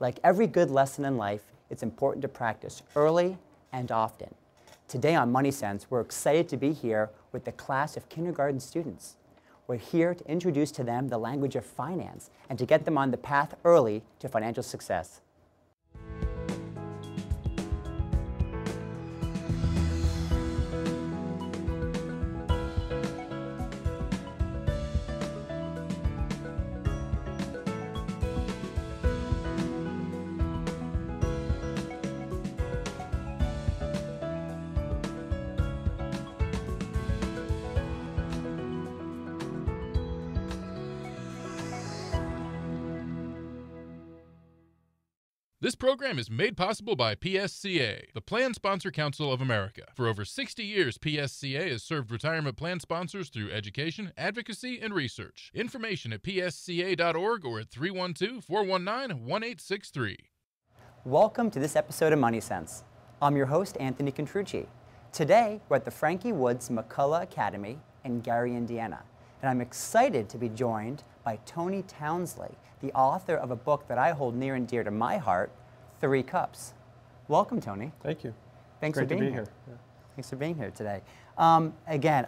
Like every good lesson in life, it's important to practice early and often. Today on Money Sense, we're excited to be here with the class of kindergarten students. We're here to introduce to them the language of finance and to get them on the path early to financial success. This program is made possible by PSCA, the Plan Sponsor Council of America. For over 60 years, PSCA has served retirement plan sponsors through education, advocacy, and research. Information at psca.org or at 312-419-1863. Welcome to this episode of Money Sense. I'm your host, Anthony Contrucci. Today, we're at the Frankie Woods McCullough Academy in Gary, Indiana. And I'm excited to be joined by Tony Townsley, the author of a book that I hold near and dear to my heart, 3 Cups. Welcome, Tony. Thank you. Thanks Great for being to be here. Yeah. Thanks for being here today. Again,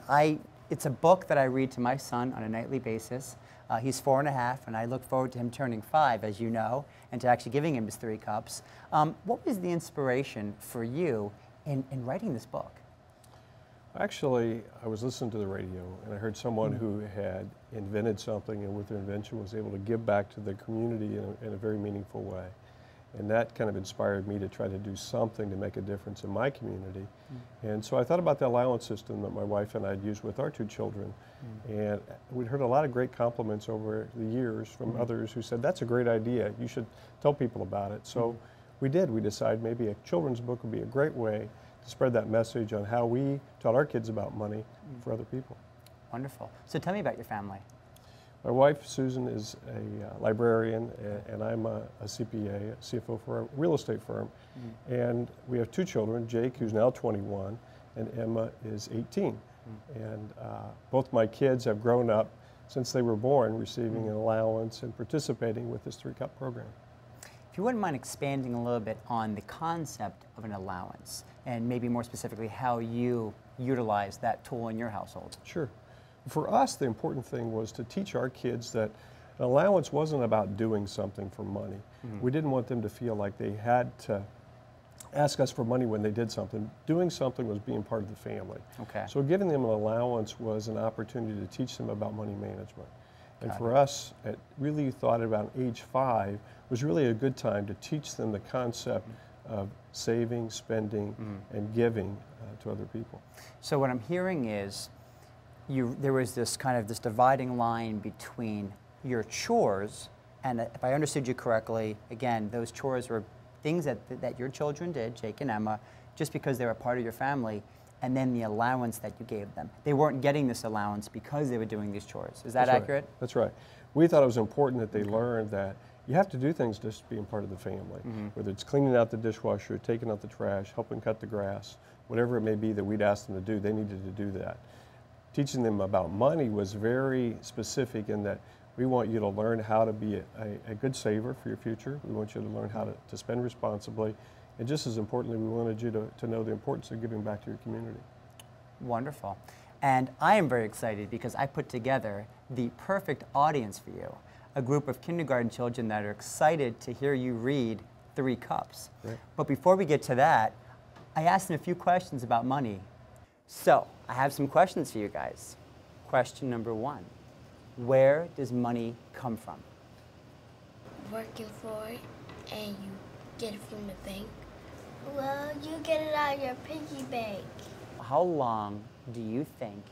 it's a book that I read to my son on a nightly basis. He's 4 and a half, and I look forward to him turning 5, as you know, and to actually giving him his 3 cups. What was the inspiration for you in writing this book? Actually, I was listening to the radio, and I heard someone who had invented something, and with their invention was able to give back to the community in a very meaningful way. And that kind of inspired me to try to do something to make a difference in my community. And so I thought about the allowance system that my wife and I had used with our 2 children. And we'd heard a lot of great compliments over the years from others who said, that's a great idea, you should tell people about it. So we did. We decided maybe a children's book would be a great way to spread that message on how we taught our kids about money for other people. Wonderful. So tell me about your family. My wife, Susan, is a librarian, and I'm a CPA, a CFO for a real estate firm. And we have 2 children, Jake, who's now 21, and Emma is 18. And both my kids have grown up since they were born receiving an allowance and participating with this 3-cup program. If you wouldn't mind expanding a little bit on the concept of an allowance, and maybe more specifically how you utilize that tool in your household. Sure. For us, the important thing was to teach our kids that an allowance wasn't about doing something for money. We didn't want them to feel like they had to ask us for money when they did something. Doing something was being part of the family. Okay. So giving them an allowance was an opportunity to teach them about money management. And for us, at really thought about age 5 was really a good time to teach them the concept of saving, spending, and giving to other people. So what I'm hearing is there was this kind of this dividing line between your chores, and if I understood you correctly, again, those chores were things that your children did, Jake and Emma, just because they were part of your family, and then the allowance that you gave them. They weren't getting this allowance because they were doing these chores. Is that accurate? That's right. We thought it was important that they learned that you have to do things just being part of the family, whether it's cleaning out the dishwasher, taking out the trash, helping cut the grass, whatever it may be that we'd ask them to do, they needed to do that. Teaching them about money was very specific in that we want you to learn how to be a good saver for your future. We want you to learn how to spend responsibly. And just as importantly, we wanted you to know the importance of giving back to your community. Wonderful. And I am very excited because I put together the perfect audience for you, a group of kindergarten children that are excited to hear you read 3 Cups. Right. But before we get to that, I asked them a few questions about money. So I have some questions for you guys. Question number 1, where does money come from? Working for it, and you get it from the bank. Well, you get it out of your piggy bank. How long do you think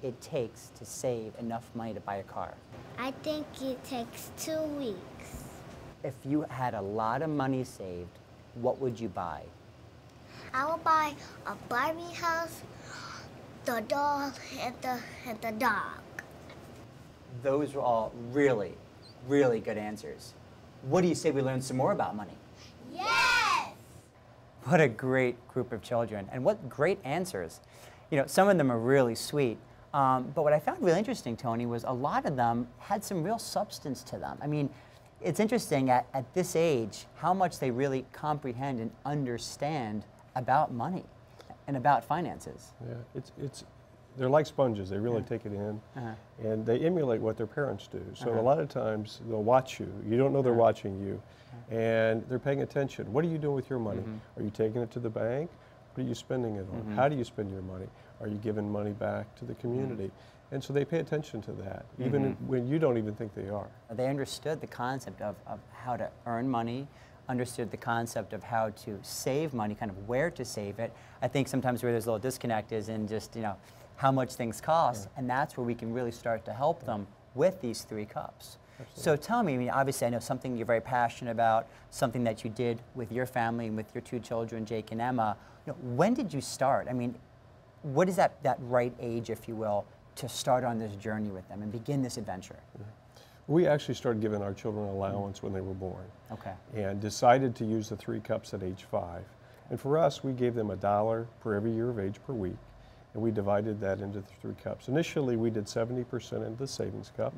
it takes to save enough money to buy a car? I think it takes 2 weeks. If you had a lot of money saved, what would you buy? I will buy a Barbie house, the doll, and the dog. Those were all really, really good answers. What do you say we learn some more about money? Yes! What a great group of children, and what great answers. You know, some of them are really sweet, but what I found really interesting, Tony, was a lot of them had some real substance to them. I mean, It's interesting at this age how much they really comprehend and understand about money and about finances. Yeah, they're like sponges. They really take it in, and they emulate what their parents do. So a lot of times they'll watch you. You don't know they're watching you, and they're paying attention. What are you doing with your money? Are you taking it to the bank? What are you spending it on? How do you spend your money? Are you giving money back to the community? And so they pay attention to that, even when you don't even think they are. They understood the concept of how to earn money, understood the concept of how to save money, kind of where to save it. I think sometimes where there's a little disconnect is in just, how much things cost, and that's where we can really start to help them with these 3 cups. Absolutely. So tell me, obviously I know something you're very passionate about, something that you did with your family and with your 2 children, Jake and Emma. When did you start? What is that right age, if you will, to start on this journey with them and begin this adventure? We actually started giving our children allowance when they were born. Okay. And decided to use the 3 cups at age 5. And for us, we gave them $1 per every year of age per week. And we divided that into the 3 cups. Initially, we did 70% in the savings cup,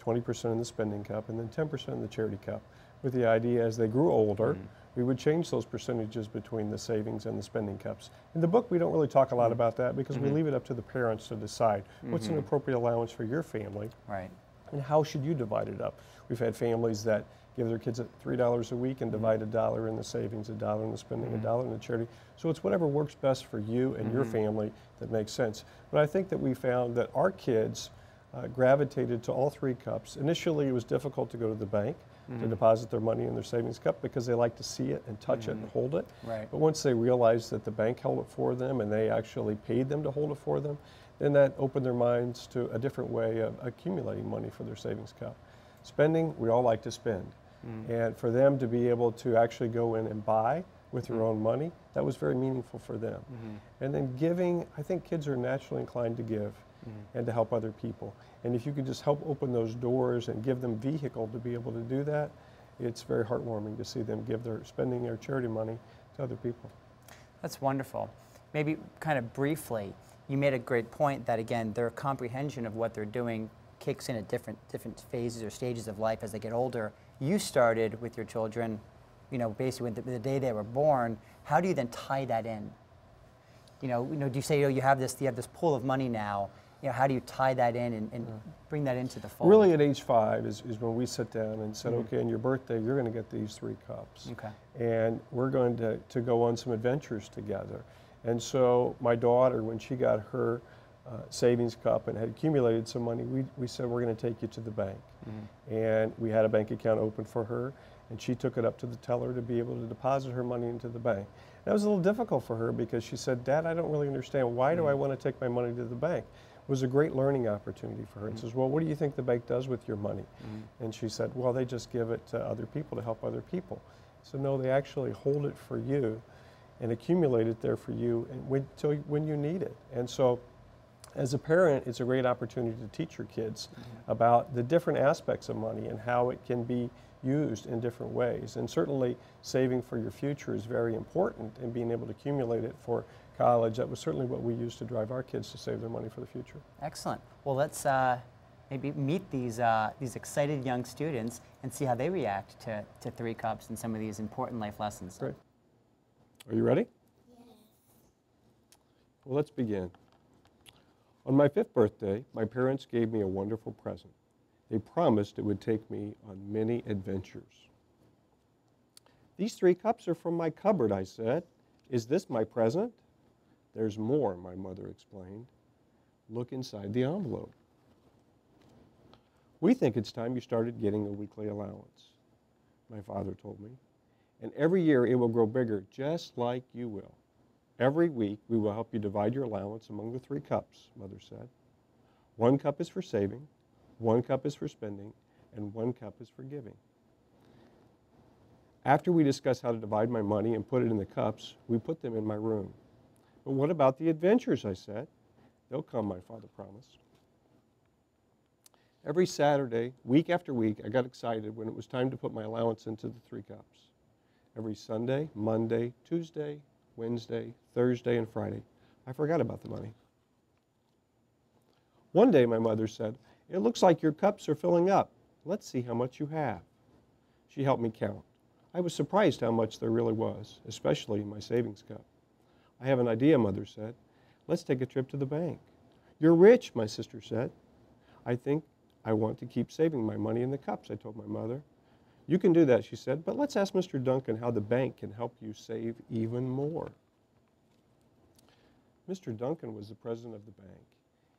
20% in the spending cup, and then 10% in the charity cup, with the idea as they grew older, we would change those percentages between the savings and the spending cups. In the book, we don't really talk a lot about that because we leave it up to the parents to decide what's an appropriate allowance for your family, right, and how should you divide it up. We've had families that give their kids $3 a week and divide $1 in the savings, $1 in the spending, $1 in the charity. So it's whatever works best for you and your family that makes sense. But I think that we found that our kids gravitated to all 3 cups. Initially, it was difficult to go to the bank to deposit their money in their savings cup because they like to see it and touch it and hold it. Right. But once they realized that the bank held it for them and they actually paid them to hold it for them, then that opened their minds to a different way of accumulating money for their savings cup. Spending, we all like to spend. And for them to be able to actually go in and buy with their own money, that was very meaningful for them. And then giving, I think kids are naturally inclined to give and to help other people. And if you could just help open those doors and give them vehicle to be able to do that, it's very heartwarming to see them give their spending their charity money to other people. That's wonderful. Maybe kind of briefly, you made a great point that, again, their comprehension of what they're doing kicks in at different phases or stages of life as they get older. You started with your children, basically the day they were born. How do you then tie that in? Do you say, you have this pool of money now? How do you tie that in and bring that into the fold? Really, at age 5 is when we sit down and said, okay, on your birthday, you're going to get these 3 cups. Okay. And we're going to go on some adventures together. And so my daughter, when she got her savings cup and had accumulated some money, we said, we're going to take you to the bank. And we had a bank account open for her, and she took it up to the teller to be able to deposit her money into the bank. That was a little difficult for her because she said, Dad, I don't really understand. Why do I want to take my money to the bank? It was a great learning opportunity for her. And says, well, what do you think the bank does with your money? And she said, well, they just give it to other people to help other people. So no, they actually hold it for you and accumulate it there for you until when you need it. And so as a parent, it's a great opportunity to teach your kids about the different aspects of money and how it can be used in different ways. And certainly saving for your future is very important, and being able to accumulate it for college, that was certainly what we used to drive our kids to save their money for the future. Excellent. Well, let's maybe meet these excited young students and see how they react to 3 cups and some of these important life lessons. Great. Are you ready? Yeah. Well, let's begin. On my 5th birthday, my parents gave me a wonderful present. They promised it would take me on many adventures. These 3 cups are from my cupboard, I said. Is this my present? There's more, my mother explained. Look inside the envelope. We think it's time you started getting a weekly allowance, my father told me. And every year it will grow bigger, just like you will. Every week we will help you divide your allowance among the 3 cups, Mother said. 1 cup is for saving, 1 cup is for spending, and 1 cup is for giving. After we discussed how to divide my money and put it in the cups, we put them in my room. But what about the adventures, I said. They'll come, my father promised. Every Saturday, week after week, I got excited when it was time to put my allowance into the 3 cups. Every Sunday, Monday, Tuesday, Wednesday, Thursday, and Friday, I forgot about the money. One day, my mother said, it looks like your cups are filling up. Let's see how much you have. She helped me count. I was surprised how much there really was, especially in my savings cup. I have an idea, Mother said. Let's take a trip to the bank. You're rich, my sister said. I think I want to keep saving my money in the cups, I told my mother. You can do that, she said, but let's ask Mr. Duncan how the bank can help you save even more. Mr. Duncan was the president of the bank.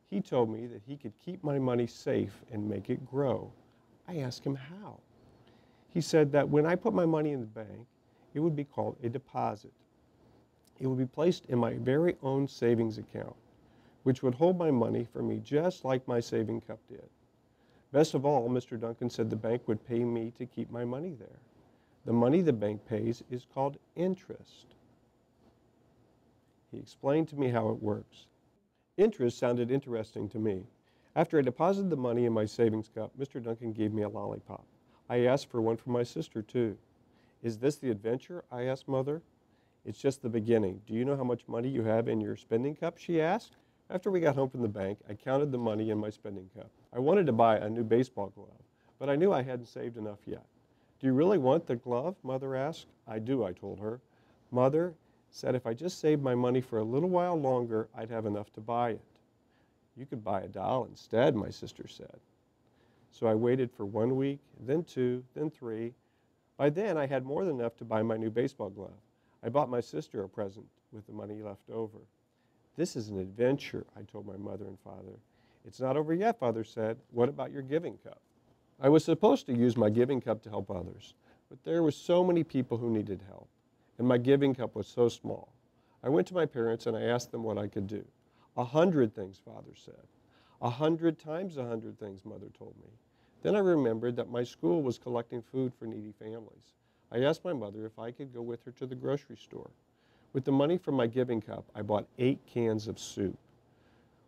He told me that he could keep my money safe and make it grow. I asked him how. He said that when I put my money in the bank, it would be called a deposit. It would be placed in my very own savings account, which would hold my money for me just like my saving cup did. Best of all, Mr. Duncan said the bank would pay me to keep my money there. The money the bank pays is called interest. He explained to me how it works. Interest sounded interesting to me. After I deposited the money in my savings cup, Mr. Duncan gave me a lollipop. I asked for one for my sister, too. Is this the adventure? I asked Mother. It's just the beginning. Do you know how much money you have in your spending cup? She asked. After we got home from the bank, I counted the money in my spending cup. I wanted to buy a new baseball glove, but I knew I hadn't saved enough yet. Do you really want the glove? Mother asked. I do, I told her. Mother said if I just saved my money for a little while longer, I'd have enough to buy it. You could buy a doll instead, my sister said. So I waited for 1 week, then 2, then 3. By then, I had more than enough to buy my new baseball glove. I bought my sister a present with the money left over. This is an adventure, I told my mother and father. It's not over yet, Father said. What about your giving cup? I was supposed to use my giving cup to help others, but there were so many people who needed help, and my giving cup was so small. I went to my parents and I asked them what I could do. 100 things, Father said. 100 times 100 things, Mother told me. Then I remembered that my school was collecting food for needy families. I asked my mother if I could go with her to the grocery store. With the money from my giving cup, I bought 8 cans of soup.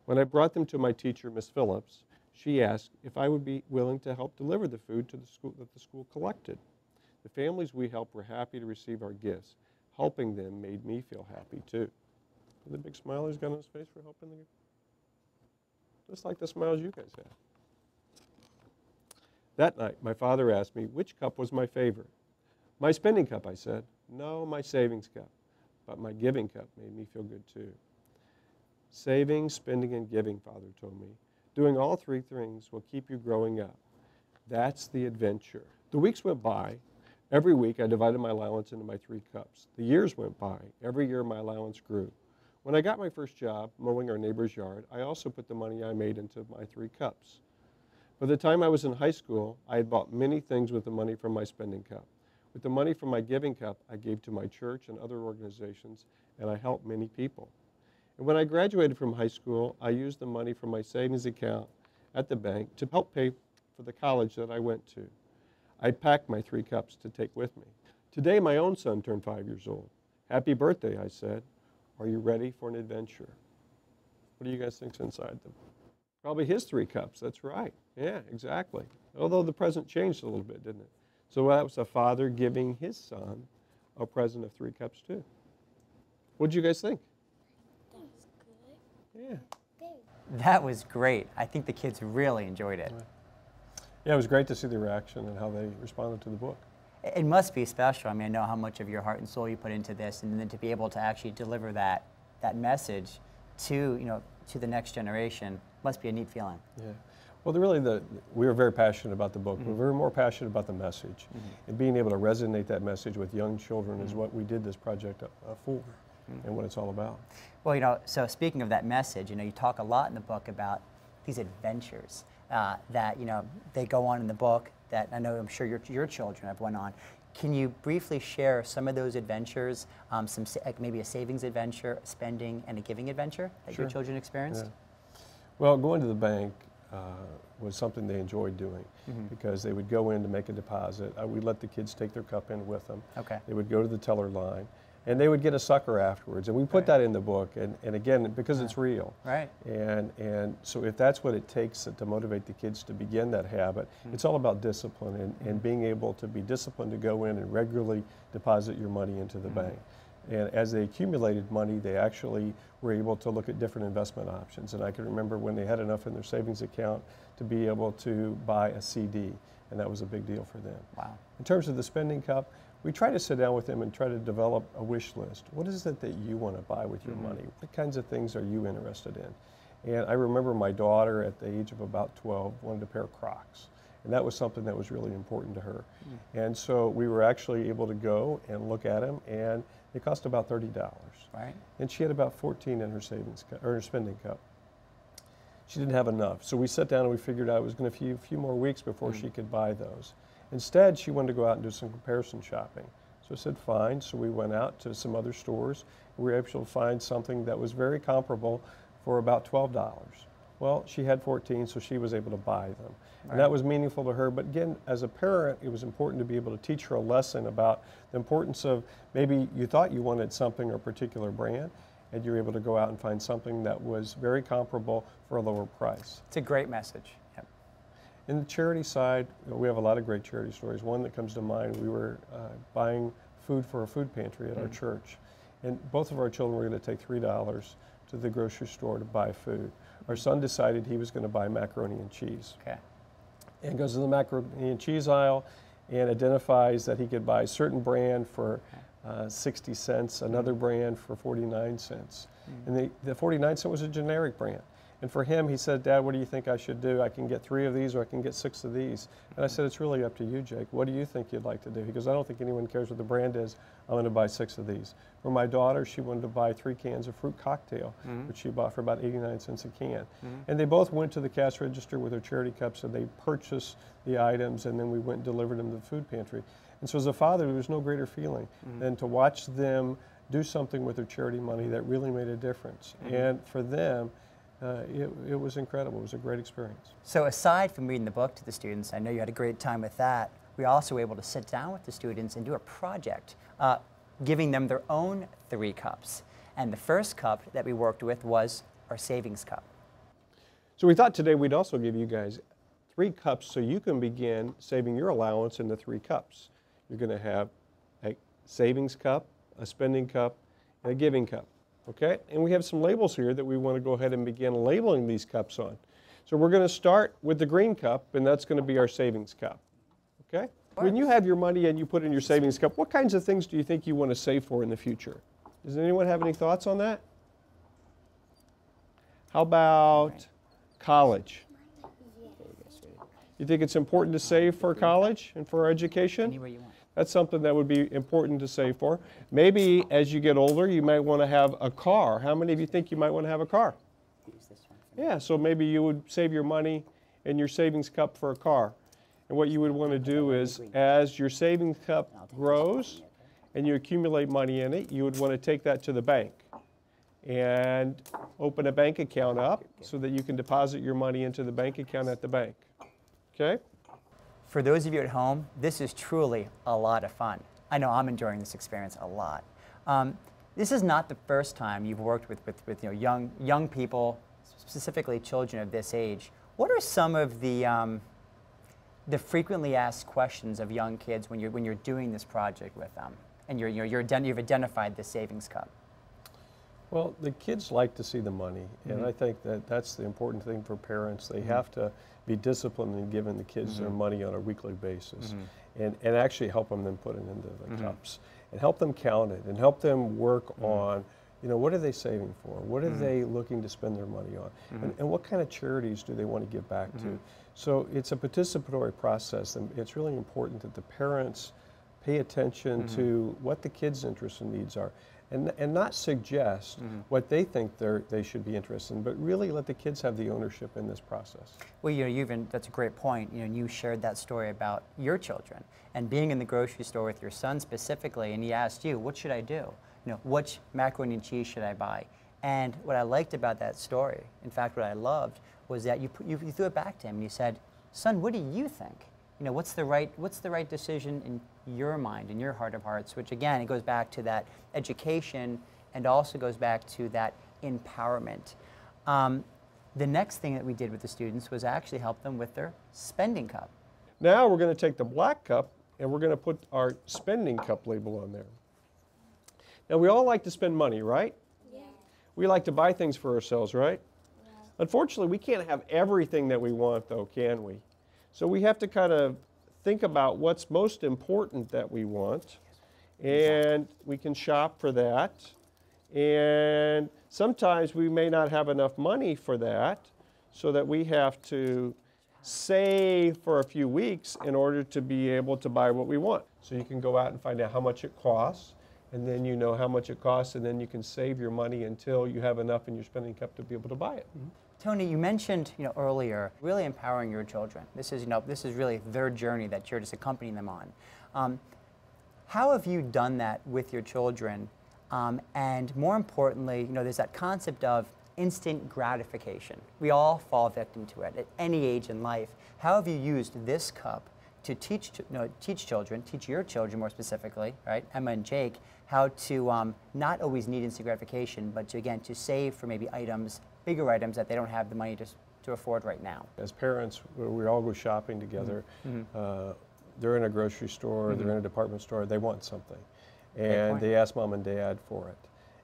When I brought them to my teacher, Miss Phillips, she asked if I would be willing to help deliver the food to the school that the school collected. The families we helped were happy to receive our gifts. Helping them made me feel happy too. The big smile he's got on his face for helping them. Just like the smiles you guys have. That night, my father asked me which cup was my favorite. My spending cup, I said. No, my savings cup. But my giving cup made me feel good too. Saving, spending, and giving, Father told me. Doing all 3 things will keep you growing up. That's the adventure. The weeks went by. Every week I divided my allowance into my 3 cups. The years went by. Every year my allowance grew. When I got my first job, mowing our neighbor's yard, I also put the money I made into my 3 cups. By the time I was in high school, I had bought many things with the money from my spending cup. With the money from my giving cup, I gave to my church and other organizations, and I helped many people. And when I graduated from high school, I used the money from my savings account at the bank to help pay for the college that I went to. I packed my 3 cups to take with me. Today, my own son turned 5 years old. Happy birthday, I said. Are you ready for an adventure? What do you guys think's inside them? Probably his 3 cups, that's right. Yeah, exactly. Although the present changed a little bit, didn't it? So that was a father giving his son a present of 3 cups too. What did you guys think? That was good. Yeah. Good. That was great. I think the kids really enjoyed it. Yeah, it was great to see the reaction and how they responded to the book. It must be special. I mean, I know how much of your heart and soul you put into this, and then to be able to actually deliver that message to the next generation must be a neat feeling. Yeah. Well, we were very passionate about the book. Mm-hmm. We were more passionate about the message. Mm-hmm. And being able to resonate that message with young children is what we did this project for and what it's all about. Well, so speaking of that message, you talk a lot in the book about these adventures that, they go on in the book that I know I'm sure your children have went on. Can you briefly share some of those adventures, maybe a savings adventure, spending, and a giving adventure that your children experienced? Yeah. Well, going to the bank was something they enjoyed doing because they would go in to make a deposit. We'd let the kids take their cup in with them. Okay. They would go to the teller line, and they would get a sucker afterwards. And we put that in the book, and again, because it's real. Right. And so if that's what it takes to motivate the kids to begin that habit, it's all about discipline and being able to be disciplined to go in and regularly deposit your money into the bank. And as they accumulated money, they actually were able to look at different investment options. And I can remember when they had enough in their savings account to be able to buy a CD, and that was a big deal for them. Wow. In terms of the spending cup, we try to sit down with them and try to develop a wish list. What is it that you want to buy with your money? What kinds of things are you interested in? And I remember my daughter at the age of about 12 wanted a pair of Crocs. And that was something that was really important to her. And so we were actually able to go and look at them, and they cost about $30. Right. And she had about 14 in her savings cup, or her spending cup. She didn't have enough. So we sat down and we figured out it was going to be a few more weeks before she could buy those. Instead, she wanted to go out and do some comparison shopping. So I said, fine. So we went out to some other stores. We were able to find something that was very comparable for about $12. Well, she had 14, so she was able to buy them. And that was meaningful to her. But again, as a parent, it was important to be able to teach her a lesson about the importance of maybe you thought you wanted something or a particular brand, and you were able to go out and find something that was very comparable for a lower price. It's a great message. Yep. In the charity side, we have a lot of great charity stories. One that comes to mind, we were buying food for a food pantry at our church. And both of our children were going to take $3 to the grocery store to buy food. Our son decided he was going to buy macaroni and cheese. Okay. And goes to the macaroni and cheese aisle and identifies that he could buy a certain brand for 60 cents, another brand for 49 cents. And the 49 cent was a generic brand. And for him, he said, Dad, what do you think I should do? I can get 3 of these or I can get 6 of these. And I said, it's really up to you, Jake. What do you think you'd like to do? He goes, I don't think anyone cares what the brand is. I'm going to buy 6 of these. For my daughter, she wanted to buy 3 cans of fruit cocktail, which she bought for about 89 cents a can. And they both went to the cash register with their charity cups and they purchased the items, and then we went and delivered them to the food pantry. And so as a father, there was no greater feeling than to watch them do something with their charity money that really made a difference. And for them, it was incredible. It was a great experience. So aside from reading the book to the students, I know you had a great time with that, we also were able to sit down with the students and do a project, giving them their own 3 cups. And the first cup that we worked with was our savings cup. So we thought today we'd also give you guys 3 cups so you can begin saving your allowance into 3 cups. You're going to have a savings cup, a spending cup, and a giving cup. Okay, and we have some labels here that we want to go ahead and begin labeling these cups on. So we're going to start with the green cup, and that's going to be our savings cup. Okay? When you have your money and you put in your savings cup, what kinds of things do you think you want to save for in the future? Does anyone have any thoughts on that? How about college? You think it's important to save for college and for our education? Anywhere you want. That's something that would be important to save for. Maybe as you get older, you might want to have a car. How many of you think you might want to have a car? Use this one. Yeah, so maybe you would save your money in your savings cup for a car. And what you would want to do is, as your savings cup grows and you accumulate money in it, you would want to take that to the bank and open a bank account up so that you can deposit your money into the bank account at the bank. Okay? For those of you at home, this is truly a lot of fun. I know I'm enjoying this experience a lot. This is not the first time you've worked with young people, specifically children of this age. What are some of the frequently asked questions of young kids when you're doing this project with them, and you've identified the savings cup? Well, the kids like to see the money, and I think that that's the important thing for parents. They have to be disciplined in giving the kids their money on a weekly basis, and actually help them then put it into the cups, and help them count it, and help them work on, what are they saving for? What are they looking to spend their money on? And what kind of charities do they want to give back to? So it's a participatory process, and it's really important that the parents pay attention to what the kids' interests and needs are. And not suggest what they think they should be interested in, but really let the kids have the ownership in this process. Well, that's a great point. You shared that story about your children and being in the grocery store with your son specifically, and he asked you, what should I do? Which macaroni and cheese should I buy? And what I liked about that story, in fact, what I loved, was that you threw it back to him and you said, son, what do you think? What's the right decision in your mind, in your heart of hearts? Which again, it goes back to that education and also goes back to that empowerment. The next thing that we did with the students was actually help them with their spending cup. Now we're going to take the black cup and we're going to put our spending cup label on there. Now, we all like to spend money, right? Yeah. We like to buy things for ourselves, right? Yeah. Unfortunately, we can't have everything that we want, though, can we? So we have to kind of think about what's most important that we want, and we can shop for that. And sometimes we may not have enough money for that, so that we have to save for a few weeks in order to be able to buy what we want. So you can go out and find out how much it costs, and then you know how much it costs, and then you can save your money until you have enough in your spending cup to be able to buy it. Tony, you mentioned earlier really empowering your children. This is really their journey that you're just accompanying them on. How have you done that with your children? And more importantly, there's that concept of instant gratification. We all fall victim to it at any age in life. How have you used this cup to teach your children more specifically, right, Emma and Jake, how to not always need instant gratification, but to save for maybe bigger items that they don't have the money to afford right now? As parents, we all go shopping together. They're in a grocery store, they're in a department store, they want something. And they ask mom and dad for it.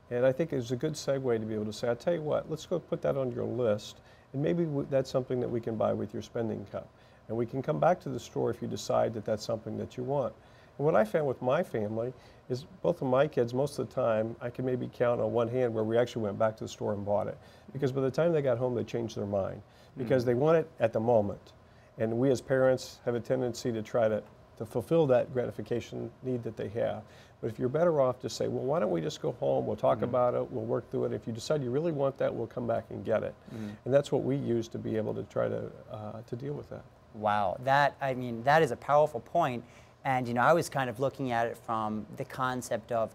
And I think it's a good segue to be able to say, I'll tell you what, let's go put that on your list, and maybe that's something that we can buy with your spending cup. And we can come back to the store if you decide that that's something that you want. And what I found with my family is both of my kids, most of the time, I can maybe count on one hand where we actually went back to the store and bought it. Because by the time they got home, they changed their mind. Because they want it at the moment. And we as parents have a tendency to try to fulfill that gratification need that they have. But if you're better off to say, well, why don't we just go home, we'll talk about it, we'll work through it. If you decide you really want that, we'll come back and get it. And that's what we use to be able to try to deal with that. Wow, that is a powerful point. And I was kind of looking at it from the concept of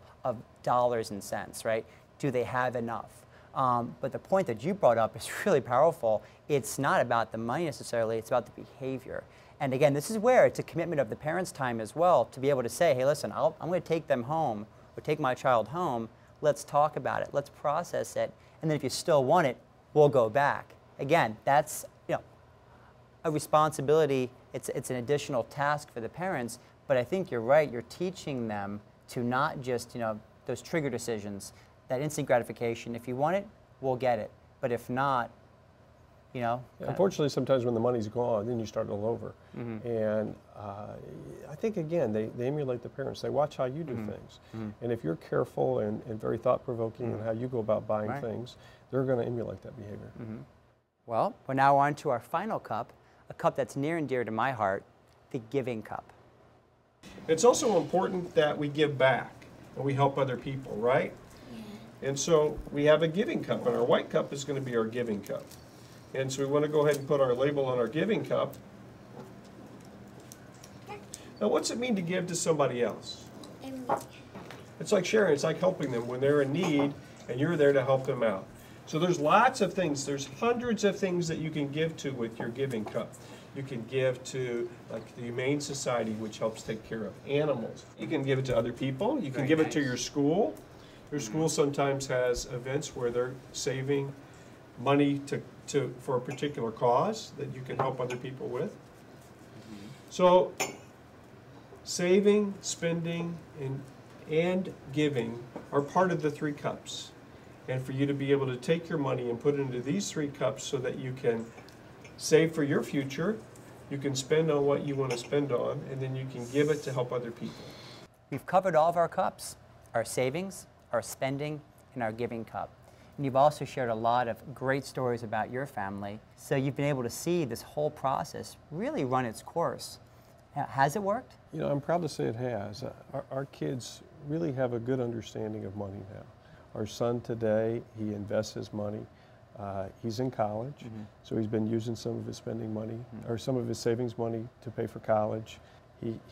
dollars and cents, right? Do they have enough? But the point that you brought up is really powerful. It's not about the money necessarily, it's about the behavior. And again, this is where it's a commitment of the parents' time as well to be able to say, hey, listen, I'm going to take them home or take my child home. Let's talk about it. Let's process it. And then if you still want it, we'll go back. Again, that's a responsibility. It's an additional task for the parents. But I think you're right. You're teaching them to not just those trigger decisions, that instant gratification. If you want it, we'll get it. But if not, unfortunately, sometimes when the money's gone, then you start all over. And I think, again, they emulate the parents. They watch how you do things. And if you're careful and very thought-provoking in how you go about buying things, they're going to emulate that behavior. Well, we're now on to our final cup, a cup that's near and dear to my heart, the giving cup. It's also important that we give back and we help other people, right? And so we have a giving cup, and our white cup is going to be our giving cup. And so we want to go ahead and put our label on our giving cup. Now, what's it mean to give to somebody else? It's like sharing. It's like helping them when they're in need, and you're there to help them out. So there's lots of things. There's hundreds of things that you can give to with your giving cup. You can give to like the Humane Society, which helps take care of animals. You can give it to other people. You can give it to your school. Your school sometimes has events where they're saving money for a particular cause that you can help other people with. So saving, spending, and giving are part of the three cups. And for you to be able to take your money and put it into these three cups so that you can save for your future, you can spend on what you want to spend on, and then you can give it to help other people. We've covered all of our cups, our savings, our spending, and our giving cup. And you've also shared a lot of great stories about your family. So you've been able to see this whole process really run its course. Has it worked? I'm proud to say it has. Our kids really have a good understanding of money now. Our son today, he invests his money. He's in college, so he's been using some of his spending money or some of his savings money to pay for college.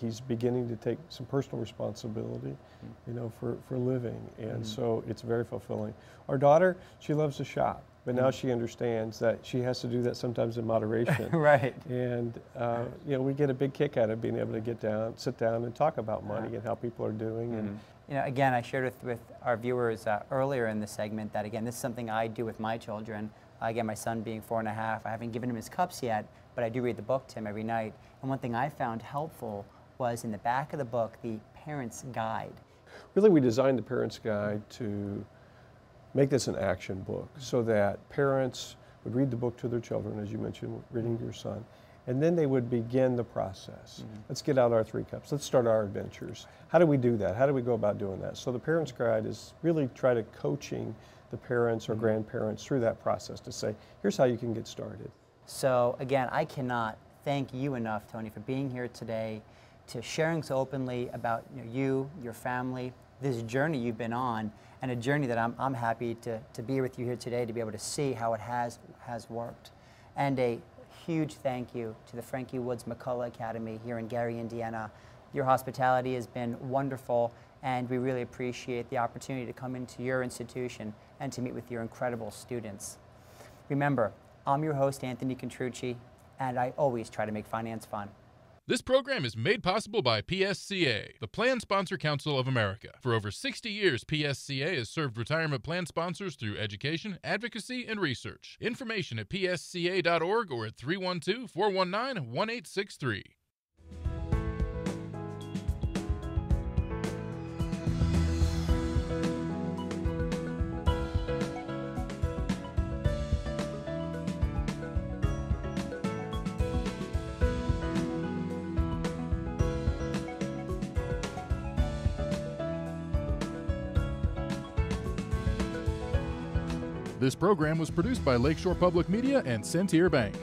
He's beginning to take some personal responsibility, for living, and so it's very fulfilling. Our daughter, she loves to shop, but now she understands that she has to do that sometimes in moderation. Right. And we get a big kick out of being able to sit down, and talk about money and how people are doing. And again, I shared with our viewers earlier in the segment that, again, this is something I do with my children. Again, my son being 4.5, I haven't given him his cups yet, but I do read the book to him every night. And one thing I found helpful was in the back of the book, the parent's guide. really we designed the Parent's Guide to make this an action book so that parents would read the book to their children, as you mentioned, reading to your son, and then they would begin the process. Let's get out our 3 cups. Let's start our adventures. How do we do that? How do we go about doing that? So the Parent's Guide is really try to coaching the parents or grandparents through that process to say, here's how you can get started. So again, I cannot thank you enough, Tony, for being here today, to sharing so openly about you, your family, this journey you've been on, and a journey that I'm happy to be with you here today, to be able to see how it has worked. And a huge thank you to the Frankie Woods McCullough Academy here in Gary, Indiana. Your hospitality has been wonderful, and we really appreciate the opportunity to come into your institution and to meet with your incredible students. Remember, I'm your host, Anthony Contrucci, and I always try to make finance fun. This program is made possible by PSCA, the Plan Sponsor Council of America. For over 60 years, PSCA has served retirement plan sponsors through education, advocacy, and research. Information at psca.org or at 312-419-1863. This program was produced by Lakeshore Public Media and Centier Bank.